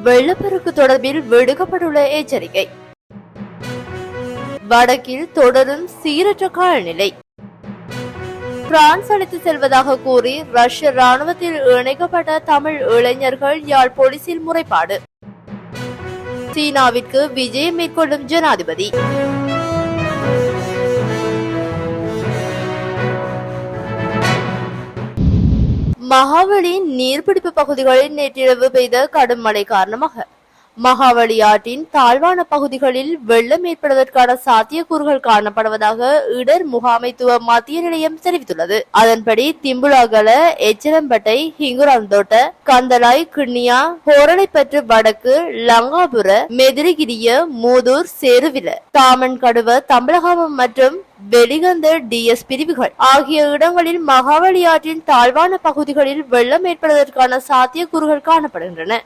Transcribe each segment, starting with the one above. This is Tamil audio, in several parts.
வெள்ளப்பெருக்கு தொடர்பில் விடுக்கப்பட்டுள்ள எச்சரிக்கை. வடக்கில் தொடரும் சீரற்ற காலநிலை. பிரான்ஸ் அழைத்து செல்வதாக கூறி ரஷ்ய ராணுவத்தில் இணைக்கப்பட்ட தமிழ் இளைஞர்கள் யாழ் போலீசில் முறைப்பாடு. சீனாவிற்கு விஜயம் மேற்கொள்ளும் ஜனாதிபதி. மகாவலி நீர்பிடிப்பு பகுதிகளில் நேற்றிரவு பெய்த கடும் மழை காரணமாக மகாவலி ஆற்றின் தாழ்வான பகுதிகளில் வெள்ளம் ஏற்படுவதற்கான சாத்தியக்கூறுகள் காணப்படுவதாக இடர் முகாமைத்துவ மத்திய நிலையம் தெரிவித்துள்ளது. அதன்படி திம்புலாகல, எச்சரம்பட்டை, ஹிங்குராந்தோட்ட, கந்தலாய், கிண்ணியா, ஹோரளைப்பற்று வடக்கு, லங்காபுர, மெதிரிகிரிய, மூதூர், செருவில, தாமன் கடுவ, தம்பலகாமம் மற்றும் வெளிகந்த டிஎஸ் பிரிவுகள் ஆகிய இடங்களில் மகாவலி ஆற்றின் தாழ்வான பகுதிகளில் வெள்ளம் ஏற்படுவதற்கான சாத்தியக்கூறுகள் காணப்படுகின்றன.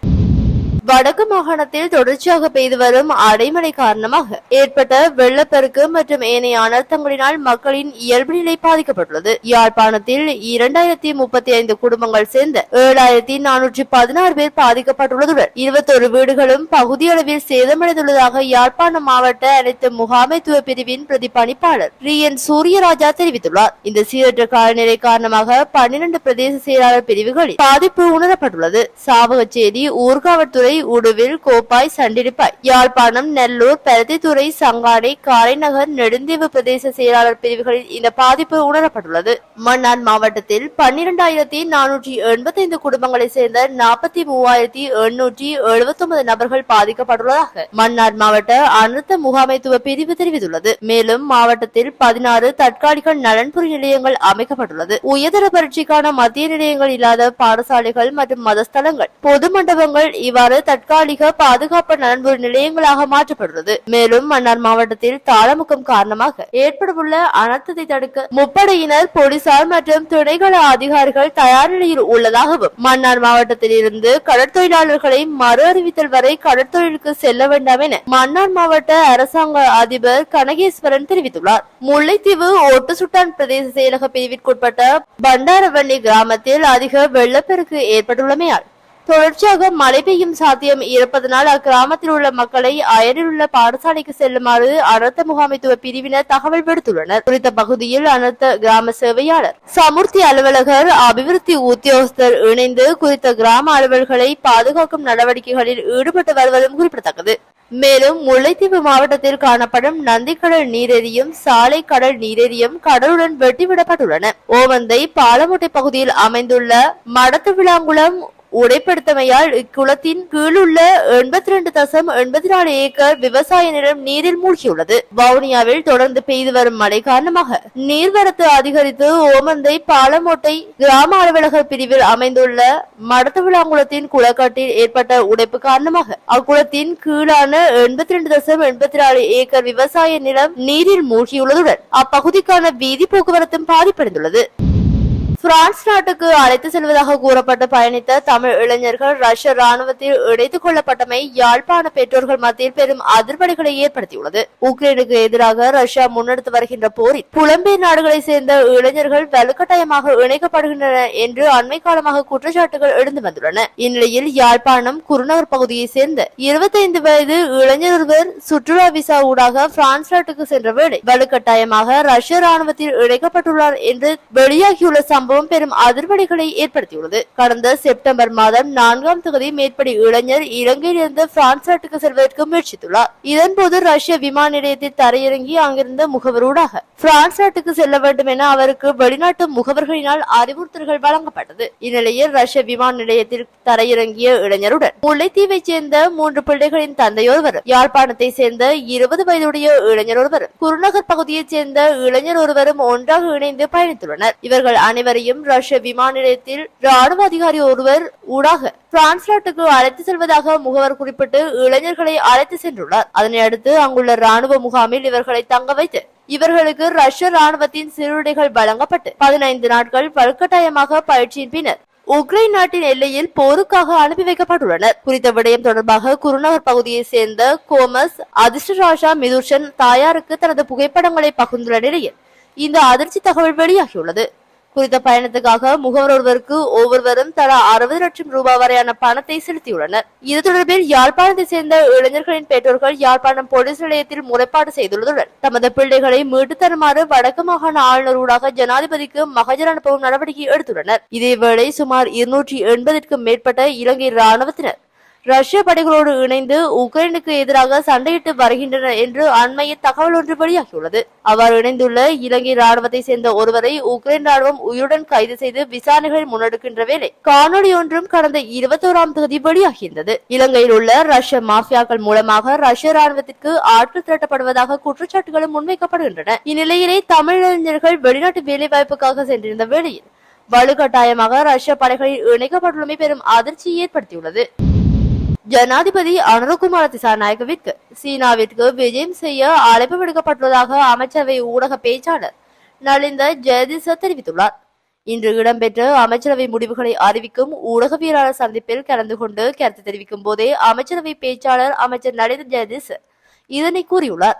வடக்கு மாகாணத்தில் தொடர்ச்சியாக பெய்து வரும் அடைமழை காரணமாக ஏற்பட்ட வெள்ளப்பெருக்கு மற்றும் ஏனைய அனர்த்தங்களினால் மக்களின் இயல்பு நிலை பாதிக்கப்பட்டுள்ளது. யாழ்ப்பாணத்தில் 2035 குடும்பங்கள் சேர்ந்த 7416 பேர் பாதிக்கப்பட்டுள்ளதுடன் 21 வீடுகளும் பகுதியளவில் சேதமடைந்துள்ளதாக யாழ்ப்பாணம் மாவட்ட அனைத்து முகாமைத்துவ பிரிவின் பிரதிபலிப்பாளர் ரியன் சூரியராஜா தெரிவித்துள்ளார். இந்த சீரற்ற காலநிலை காரணமாக 12 பிரதேச செயலாளர் பிரிவுகளில் பாதிப்பு உணரப்பட்டுள்ளது. சாவகச்சேரி, ஊர்காவற்துறை, உடுவில், கோப்பாய், சண்டிலிப்பாய், யாழ்ப்பாணம், நெல்லூர், பருத்தித்துறை, சங்கானை, காரைநகர், நெடுந்தீவு பிரதேச செயலாளர் பிரிவுகளில் இந்த பாதிப்பு உணரப்பட்டுள்ளது. மன்னார் மாவட்டத்தில் 12485 குடும்பங்களை சேர்ந்த 43879 நபர்கள் பாதிக்கப்பட்டுள்ளதாக மன்னார் மாவட்ட அனர்த்த முகாமைத்துவ பிரிவு தெரிவித்துள்ளது. மேலும் மாவட்டத்தில் 16 தற்காலிக நலன்புரி நிலையங்கள் அமைக்கப்பட்டுள்ளது. உயர்தர பரீட்சைக்கான மத்திய நிலையங்கள் இல்லாத பாடசாலைகள் மற்றும் மதஸ்தலங்கள், பொது மண்டபங்கள் இவ்வாறு தற்காலிக பாதுகாப்பு நலன்புரி நிலையங்களாக மாற்றப்பட்டுள்ளது. மேலும் மன்னார் மாவட்டத்தில் தாளமுக்கம் காரணமாக ஏற்படவுள்ள அனர்த்தத்தை தடுக்க முப்படையினர், போலீசார் மற்றும் துணைகள அதிகாரிகள் தயார் நிலையில் உள்ளதாகவும் மன்னார் மாவட்டத்தில் இருந்து கடற்தொழிலாளர்களை மறு அறிவித்தல் வரை கடற்தொழிலுக்கு செல்ல வேண்டாம் என மன்னார் மாவட்ட அரசாங்க அதிபர் கனகேஸ்வரன் தெரிவித்துள்ளார். முல்லைத்தீவு ஒட்டுசுட்டான் பிரதேச செயலக பிரிவிற்குட்பட்ட பண்டாரவண்ணி கிராமத்தில் அதிக வெள்ளப்பெருக்கு ஏற்பட்டுள்ளமையால் தொடர்ச்சியாக மழை பெய்யும் சாத்தியம் இருப்பதனால் அக்கிராமத்தில் உள்ள மக்களை அயலில் உள்ள பாடசாலைக்கு செல்லுமாறு அனர்த்த முகாமைத்துவ பிரிவினர் தகவல் விடுத்துள்ளனர். குறித்த பகுதியில் அனர்த்த கிராம சேவையாளர், சமுர்த்தி அலுவலகர், அபிவிருத்தி உத்தியோகஸ்தர் இணைந்து குறித்த கிராம அலுவல்களை பாதுகாக்கும் நடவடிக்கைகளில் ஈடுபட்டு வருவதும் குறிப்பிடத்தக்கது. மேலும் முல்லைத்தீவு மாவட்டத்தில் காணப்படும் நந்திக்கடல் நீரேரியும் சாலை கடல் நீரேரியும் கடலுடன் வெட்டிவிடப்பட்டுள்ளன. ஓவந்தை, பாலமுட்டை பகுதியில் அமைந்துள்ள மடத்து விளாங்குளம் உடைப்படுத்தமையால் இக்குளத்தின் கீழுள்ள 82.84 ஏக்கர் விவசாய நிலம் நீரில் மூழ்கியுள்ளது. வவுனியாவில் தொடர்ந்து பெய்து வரும் மழை காரணமாக நீர்வரத்து அதிகரித்து ஓமந்தை, பாலமோட்டை கிராம அலுவலக பிரிவில் அமைந்துள்ள மடத்துவிளாங்குளத்தின் குளக்கட்டில் ஏற்பட்ட உடைப்பு காரணமாக அக்குளத்தின் கீழான 82.84 ஏக்கர் விவசாய நிலம் நீரில் மூழ்கியுள்ளதுடன் அப்பகுதிக்கான வீதி போக்குவரத்தும் பாதிப்படைந்துள்ளது. பிரான்ஸ் நாட்டுக்கு அழைத்து செல்வதாக கூறப்பட்டு பயணித்த தமிழ் இளைஞர்கள் ரஷ்ய ராணுவத்தில் இணைத்துக் கொள்ளப்பட்டமை யாழ்ப்பாண பெற்றோர்கள் மத்தியில் பெரும் அதிர்வலைகளை ஏற்படுத்தியுள்ளது. உக்ரைனுக்கு எதிராக ரஷ்யா முன்னெடுத்து வருகின்ற போரில் புலம்பெயர் நாடுகளை சேர்ந்த இளைஞர்கள் வலுக்கட்டாயமாக இணைக்கப்படுகின்றனர் என்று அண்மை காலமாக குற்றச்சாட்டுகள் எழுந்து வந்துள்ளன. இந்நிலையில் யாழ்ப்பாணம் குருநகர் பகுதியை சேர்ந்த 25 வயது இளைஞர் ஒருவர் சுற்றுலா விசா ஊடாக பிரான்ஸ் நாட்டுக்கு சென்ற வேளை வலுக்கட்டாயமாக ரஷ்ய ராணுவத்தில் இணைக்கப்பட்டுள்ளார் என்று வெளியாகியுள்ள சம்பவம் பெரும் அதிர்வலைகளை ஏற்படுத்தியுள்ளது. கடந்த செப்டம்பர் மாதம் 4ஆம் தேதி மேற்படி இளைஞர் இலங்கையிலிருந்து பிரான்ஸ் நாட்டுக்கு செல்வதற்கு முயற்சித்துள்ளார். இதன்போது ரஷ்ய விமான நிலையத்தில் தரையிறங்கி அங்கிருந்த முகவரூடாக பிரான்ஸ் நாட்டுக்கு செல்ல வேண்டும் என அவருக்கு வெளிநாட்டு முகவர்களினால் அறிவுறுத்தல்கள் வழங்கப்பட்டது. இந்நிலையில் ரஷ்ய விமான நிலையத்தில் தரையிறங்கிய இளைஞருடன் முல்லைத்தீவை சேர்ந்த 3 பிள்ளைகளின் தந்தையொருவரும், யாழ்ப்பாணத்தை சேர்ந்த 20 வயதுடைய இளைஞர் ஒருவரும், குருநகர் பகுதியைச் சேர்ந்த இளைஞர் ஒருவரும் ஒன்றாக இணைந்து பயணித்துள்ளனர். இவர்கள் அனைவரையும் ரஷ்ய விமான நிலையத்தில் ராணுவ அதிகாரி ஒருவர் ஊடாக பிரான்ஸ் நாட்டுக்கு அழைத்து செல்வதாக முகவர் குறிப்பிட்டு இளைஞர்களை அழைத்து சென்றுள்ளார். அதனை அடுத்து அங்குள்ள ராணுவ முகாமில் இவர்களை தங்க வைத்து இவர்களுக்கு ரஷ்ய ராணுவத்தின் சீருடைகள் வழங்கப்பட்டு 15 நாட்கள் வலுக்கட்டாயமாக பயிற்சியின் பின்னர் உக்ரைன் நாட்டின் எல்லையில் போருக்காக அனுப்பி வைக்கப்பட்டுள்ளனர். குறித்த விடயம் தொடர்பாக குருநகர் பகுதியை சேர்ந்த கோமஸ் அதிர்ஷ்டராஜா மிதுர்ஷன் தாயாருக்கு தனது புகைப்படங்களை பகிர்ந்துள்ள நிலையில் இந்த அதிர்ச்சி தகவல் வெளியாகியுள்ளது. குறித்த பயணத்துக்காக முகவர் ஒருவருக்கு ஒவ்வொருவரும் தலா 60 லட்சம் ரூபாய் வரையான பணத்தை செலுத்தியுள்ளனர். இது தொடர்பில் யாழ்ப்பாணத்தை சேர்ந்த இளைஞர்களின் பெற்றோர்கள் யாழ்ப்பாணம் போலீஸ் நிலையத்தில் முறைப்பாடு செய்துள்ளதுடன் தமது பிள்ளைகளை மீட்டு தருமாறு வடக்கு மாகாண ஆளுநர் ஊடாக ஜனாதிபதிக்கு மகஜர் அனுப்பவும் நடவடிக்கை எடுத்துள்ளனர். இதேவேளை சுமார் 280க்கும் மேற்பட்ட இலங்கை ராணுவத்தினர் ரஷ்ய படைகளோடு இணைந்து உக்ரைனுக்கு எதிராக சண்டையிட்டு வருகின்றனர் என்று அண்மையில் தகவல் ஒன்று வெளியாகியுள்ளது. அவ்வாறு இணைந்துள்ள இலங்கை ராணுவத்தை சேர்ந்த ஒருவரை உக்ரைன் ராணுவம் உயிருடன் கைது செய்து விசாரணைகளை முன்னெடுக்கின்ற வேளை காணொலி ஒன்றும் கடந்த 21ஆம் தேதி வெளியாகியிருந்தது. இலங்கையில் உள்ள ரஷ்ய மாஃபியாக்கள் மூலமாக ரஷ்ய ராணுவத்திற்கு ஆட்கள் திரட்டப்படுவதாக குற்றச்சாட்டுகளும் முன்வைக்கப்படுகின்றன. இந்நிலையிலே தமிழறிஞர்கள் வெளிநாட்டு வேலைவாய்ப்புக்காக சென்றிருந்த வேளையில் வலுக்கட்டாயமாக ரஷ்ய படைகளில் இணைக்கப்பட்டுள்ளமை பெரும் அதிர்ச்சியை ஏற்படுத்தியுள்ளது. ஜனாதிபதி அனுரகுமார திசாநாயக்கவிற்கு சீனாவிற்கு விஜயம் செய்ய அழைப்பு விடுக்கப்பட்டுள்ளதாக அமைச்சரவை ஊடக பேச்சாளர் நலிந்த ஜெயதிச தெரிவித்துள்ளார். இன்று இடம்பெற்ற அமைச்சரவை முடிவுகளை அறிவிக்கும் ஊடகவியலாளர் சந்திப்பில் கலந்து கொண்டு கருத்து தெரிவிக்கும் போதே அமைச்சரவை பேச்சாளர் அமைச்சர் நலிந்த ஜெயதிச இதனை கூறியுள்ளார்.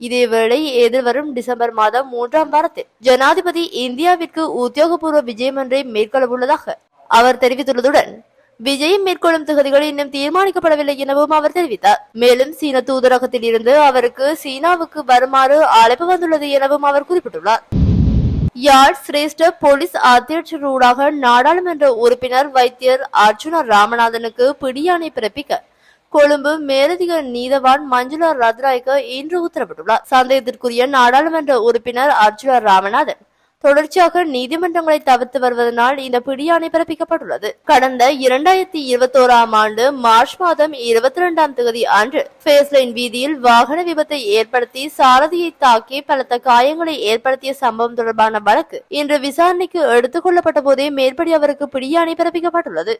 இதேவேளை எதிர்வரும் டிசம்பர் மாதம் 3ஆம் வாரத்தில் ஜனாதிபதி இந்தியாவிற்கு உத்தியோகபூர்வ விஜயம் ஒன்றை மேற்கொள்ள உள்ளதாக அவர் தெரிவித்துள்ளதுடன் விஜயம் மேற்கொள்ளும் தொகுதிகள் இன்னும் தீர்மானிக்கப்படவில்லை எனவும் அவர் தெரிவித்தார். மேலும் சீன தூதரகத்தில் இருந்து அவருக்கு சீனாவுக்கு வருமாறு அழைப்பு வந்துள்ளது எனவும் அவர் குறிப்பிட்டுள்ளார். யாழ் சிரேஷ்ட போலீஸ் அத்தியட்சர் ஊடாக நாடாளுமன்ற உறுப்பினர் வைத்தியர் அர்ச்சுனா ராமநாதனுக்கு பிடியாணை பிறப்பிக்க கொழும்பு மேலதிக நீதவான் மஞ்சுளா ரத்நாயக்க இன்று உத்தரவிட்டுள்ளார். சந்தேகத்திற்குரிய நாடாளுமன்ற உறுப்பினர் அர்ச்சுனா ராமநாதன் தொடர்ச்சியாக நீதிமன்றங்களை தவிர்த்து வருவதனால் இந்த பிடியாணை பிறப்பிக்கப்பட்டுள்ளது. கடந்த 2021ஆம் ஆண்டு மார்ச் மாதம் 22ஆம் தேதி அன்று பேஸ்லைன் வீதியில் வாகன விபத்தை ஏற்படுத்தி சாரதியை தாக்கி பலத்த காயங்களை ஏற்படுத்திய சம்பவம் தொடர்பான வழக்கு இன்று விசாரணைக்கு எடுத்துக் கொள்ளப்பட்ட போதே மேற்படி அவருக்கு பிடியாணை பிறப்பிக்கப்பட்டுள்ளது.